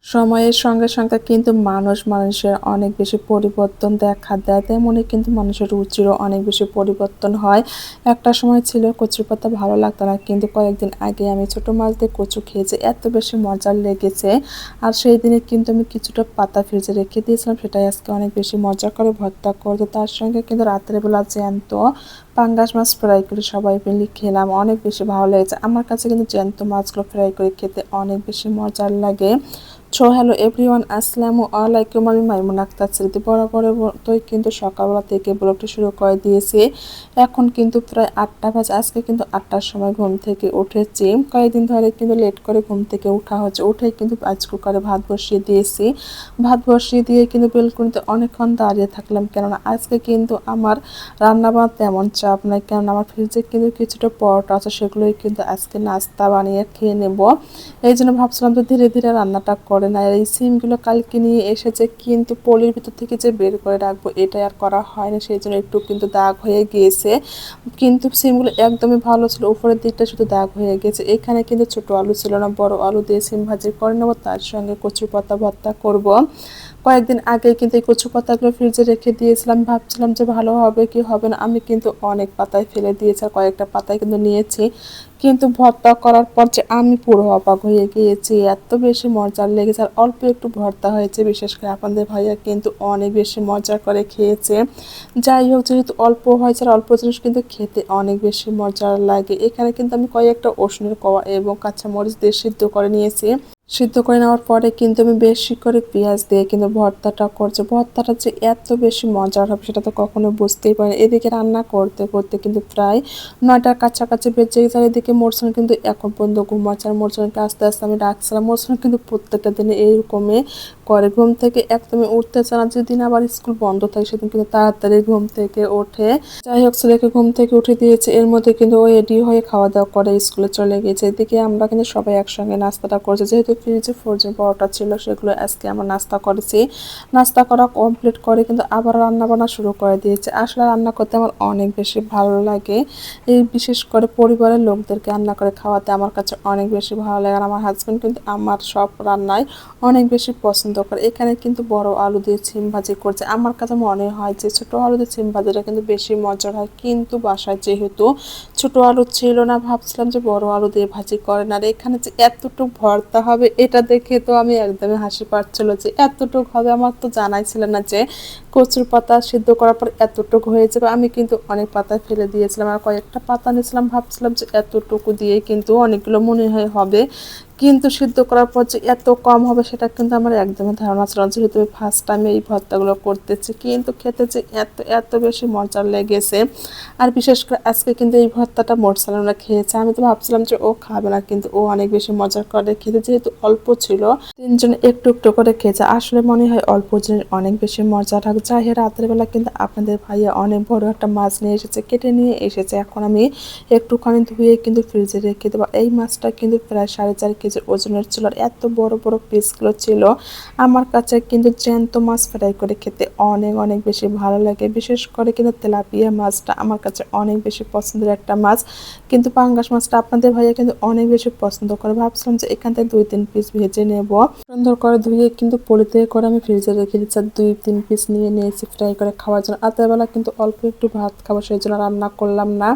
সময়ের সঙ্গে সঙ্গে কিন্তু মানুষের অনেক বেশি পরিবর্তন দেখা দেয়, তেমনই কিন্তু মানুষের রুচিরও অনেক বেশি পরিবর্তন হয়। একটা সময় ছিল কচুর পাতা ভালো লাগতো না, কিন্তু কয়েকদিন আগে আমি ছোট মাছ দিয়ে কচু খেয়েছি, এত বেশি মজার লেগেছে। আর সেই দিনে কিন্তু আমি কিছুটা পাতা ফ্রিজে রেখে দিয়েছিলাম, সেটাই আজকে অনেক বেশি মজা করে ভর্তা করতে। তার সঙ্গে কিন্তু রাতের বেলা জ্যান্ত পাঙ্গাস মাছ ফ্রাই করে সবাই মিলে খেলাম, অনেক বেশি ভালো লেগেছে। আমার কাছে কিন্তু জ্যান্ত মাছগুলো ফ্রাই করে খেতে অনেক বেশি মজার লাগে। হ্যালো এভরিওয়ান, আসসালামু আলাইকুম। আমি মাইমুন আক্তার স্মৃতি বরাবরের মতোই কিন্তু সকালবেলা থেকে ব্লগটি শুরু করে দিয়েছি। এখন কিন্তু প্রায় 8টা বাজে। আজকে কিন্তু 8টার সময় ঘুম থেকে উঠেছি। কয়েকদিন ধরে কিন্তু লেট করে ঘুম থেকে ওঠা হচ্ছে। উঠেই কিন্তু রাইস কুকারে ভাত বসিয়ে দিয়েছি। ভাত বসিয়ে দিয়ে কিন্তু বেলকনিতে অনেকক্ষণ দাঁড়িয়ে থাকলাম, কেননা আজকে কিন্তু আমার রান্নাবান্না তেমন চাপ নাই, কেননা আমার ফ্রিজে কিন্তু কিছুটা পরোটা আছে, সেগুলোই কিন্তু আজকে নাস্তা বানিয়ে খেয়ে নেব। এই জন্য ভাবছিলাম যে ধীরে ধীরে রান্নাটা করে না। এই সিমগুলো কালকে নিয়ে এসেছে, কিন্তু পলির ভিতর থেকে যে বের করে রাখবো এটা আর করা হয়নি, সেই জন্য একটু কিন্তু দাগ হয়ে গিয়েছে। কিন্তু সিমগুলো একদমই ভালো ছিল, উপরের দিকটা শুধু দাগ হয়ে গেছে। এখানে কিন্তু ছোট আলু ছিল না, বড় আলু দিয়ে সিম ভাজি করে নেবো, তার সঙ্গে কচু পাতা ভর্তা করব। কয়েকদিন আগে কিন্তু এই কচু পাতাগুলো ফ্রিজে রেখে দিয়েছিলাম, ভাবছিলাম যে ভালো হবে কি হবে না। আমি কিন্তু অনেক পাতায় ফেলে দিয়েছি, আর কয়েকটা পাতায় কিন্তু নিয়েছি। কিন্তু ভর্তা করার পর যে আমি পুরো অবাক হয়ে গিয়েছি, এত বেশি মজার লেগেছে। আর অল্প একটু ভর্তা হয়েছে, বিশেষ করে আপনাদের ভাইয়া কিন্তু অনেক বেশি মজা করে খেয়েছে। যাই হোক, যেহেতু অল্প হয়েছে আর অল্প জিনিস কিন্তু খেতে অনেক বেশি মজার লাগে। এখানে কিন্তু আমি কয়েকটা রসুনের কোয়া এবং কাঁচামরিচ দিয়ে সিদ্ধ করে নিয়েছি। সিদ্ধ করে নেওয়ার পরে কিন্তু আমি বেশি করে পেঁয়াজ দিয়ে কিন্তু ভর্তাটা করছি। ভর্তাটা যে এত বেশি মজার হবে সেটা তো কখনো বুঝতেই পারি। এদিকে রান্না করতে করতে কিন্তু প্রায় 9টার কাছাকাছি বেজে গেছে। আর এদিকে মোরসুন কিন্তু এখন পর্যন্ত ঘুমাচ্ছে। আর মোরসুনকে আস্তে আস্তে আমি ডাকছিলাম। মোরসুন কিন্তু প্রত্যেকটা দিনে এইরকমই করে, ঘুম থেকে একদমই উঠতে চায় না। যেদিন আবার স্কুল বন্ধ থাকে সেদিন কিন্তু তাড়াতাড়ি ঘুম থেকে ওঠে। যাই হোক, ছেলেকে ঘুম থেকে উঠে দিয়েছে, এর মধ্যে কিন্তু ও রেডি হয়ে খাওয়া দাওয়া করে স্কুলে চলে গেছে। এদিকে আমরা কিন্তু সবাই একসঙ্গে নাস্তাটা করছি, যেহেতু ফ্রিজে ফ্রোজেন পরোটা ছিল সেগুলো আজকে আমরা নাস্তা করেছি। নাস্তা করা কমপ্লিট করে কিন্তু আবার রান্না বান্না শুরু করে দিয়েছে। আসলে রান্না করতে আমার অনেক বেশি ভালো লাগে। এই বিশেষ করে পরিবারের লোকদেরকে রান্না করে খাওয়াতে আমার কাছে অনেক বেশি ভালো লাগে। আর আমার হাজব্যান্ড কিন্তু আমার সব রান্নায় অনেক বেশি পছন্দ করে। এখানে কিন্তু বড় আলু দিয়ে সিম ভাজি করছে। আমার কাছে মনে হয় যে ছোট আলু দিয়ে সিম ভাজিটা কিন্তু বেশি মজার হয়, কিন্তু বাসায় যেহেতু ছোট আলু ছিল না, ভাবছিলাম যে বড় আলু দিয়ে ভাজি করেন। আর এখানে যে এতটুকু ভর্তা হবে এটা দেখে তো আমি একদমই হাসি পাচ্ছিল যে এতটুকু হবে। আমার তো জানাই ছিল না যে কচুর পাতা সিদ্ধ করার পর এতটুকু হয়ে যাবে। আমি কিন্তু অনেক পাতা ফেলে দিয়েছিলাম, আর কয়েকটা পাতা নিয়েছিলাম, ভাবছিলাম যে এতটুকু দিয়ে কিন্তু অনেকগুলো মনে হয় হবে, কিন্তু সিদ্ধ করার পর যে এত কম হবে সেটা কিন্তু আমার একদমই ধারণা ছিল না, যেহেতু ফার্স্ট টাইম এই ভর্তাগুলো করতেছি। কিন্তু খেতে যে এত এত বেশি মজার লেগেছে। আর বিশেষ করে আজকে কিন্তু এই ভর্তাটা মোরসালানা খেয়েছে। আমি তো ভাবছিলাম যে ও খাবে না, কিন্তু ও অনেক বেশি মজা করে খেতে, যেহেতু অল্প ছিল তিনজন একটু একটু করে খেয়েছে। আসলে মনে হয় অল্প জিনিস অনেক বেশি মজা থাকে। যাই হোক, রাতের বেলা কিন্তু আপনাদের ভাইয়া অনেক বড় একটা মাছ নিয়ে এসেছে, কেটে নিয়ে এসেছে। এখন আমি একটুখানি ধুয়ে কিন্তু ফ্রিজে রেখে দেবো। এই মাছটা কিন্তু প্রায় 4.5 কেজি ওজনের ছিল, আর এত বড় বড় পিসগুলো ছিল। আমার কাছে কিন্তু জ্যান্ত মাছ ফ্রাই করে খেতে অনেক অনেক বেশি ভালো লাগে। বিশেষ করে কিন্তু তেলাপিয়া মাছটা আমার কাছে অনেক বেশি পছন্দের একটা মাছ, কিন্তু পাঙ্গাস মাছটা আপনাদের ভাইয়া কিন্তু অনেক বেশি পছন্দ করে। ভাবছিলাম যে এখান থেকে 2-3 পিস ভেজে নেব। সুন্দর করে ধুয়ে কিন্তু পলিতে করে আমি ফ্রিজে রেখে দিচ্ছি। 2-3 পিস নিয়ে নিয়েছি ফ্রাই করে খাওয়ার জন্য। রাতেরবেলা কিন্তু অল্প একটু ভাত খাবো, সেই জন্য রান্না করলাম না।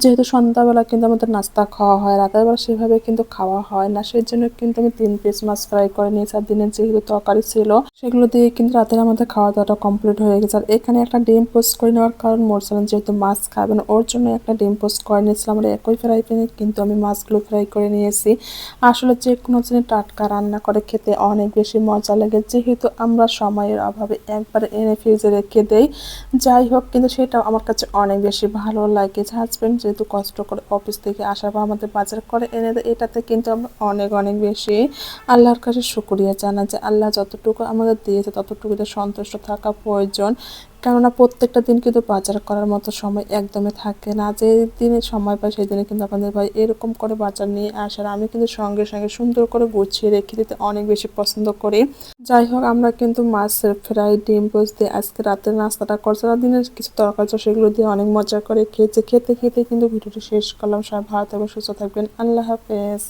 যেহেতু সন্ধ্যাবেলা কিন্তু আমাদের নাস্তা খাওয়া হয়, রাতের বেলা সেভাবে কিন্তু খাওয়া হয় না, সেই জন্য কিন্তু আমি 3 পিস মাছ ফ্রাই করে নিয়েছি। আর দিনের যেহেতু তরকারি ছিল সেগুলো দিয়ে কিন্তু রাতের আমাদের খাওয়া দাওয়াটা কমপ্লিট হয়ে গেছে। আর এখানে একটা ডিম পোস্ট করে নেওয়ার কারণ, মোরসালান যেহেতু মাছ খাবে না, ওর জন্য একটা ডিম পোস্ট করে নিয়েছিলাম। আর একই ফ্রাই প্যানে কিন্তু আমি মাছগুলো ফ্রাই করে নিয়েছি। আসলে যে কোনো জিনিস টাটকা রান্না করে খেতে অনেক বেশি মজা লাগে, যেহেতু আমরা সময়ের অভাবে একবার এনে ফ্রিজে রেখে দেই। যাই হোক, কিন্তু সেটাও আমার কাছে অনেক বেশি ভালো লাগে। হাজব্যান্ড যেহেতু কষ্ট করে অফিস থেকে আসার পর আমাদের বাজার করে এনে দেয়, এটাতে কিন্তু আমরা অনেক অনেক বেশি আল্লাহর কাছে শুকরিয়া জানা যে আল্লাহ যতটুকু আমাদের দিয়েছে ততটুকুতে সন্তুষ্ট থাকা প্রয়োজন। কেননা প্রত্যেকটা দিন কিন্তু বাজার করার মতো সময় একদমই থাকে না। যে দিনে সময় পাই সেই দিনে কিন্তু আপনাদের ভাই এরকম করে বাজার নিয়ে আসার, আমি কিন্তু সঙ্গে সঙ্গে সুন্দর করে গুছিয়ে রেখে দিতে অনেক বেশি পছন্দ করি। যাই হোক, আমরা কিন্তু মাছের ফ্রাই ডিম পোস্ট দিয়ে আজকে রাতের নাস্তাটা করছি। দিনের কিছু তরকারি সেগুলো দিয়ে অনেক মজা করে খেয়েছে। খেতে খেতে কিন্তু ভিডিওটি শেষ করলাম। সবাই ভালো থাকবেন, সুস্থ থাকবেন, আল্লাহ হাফেজ।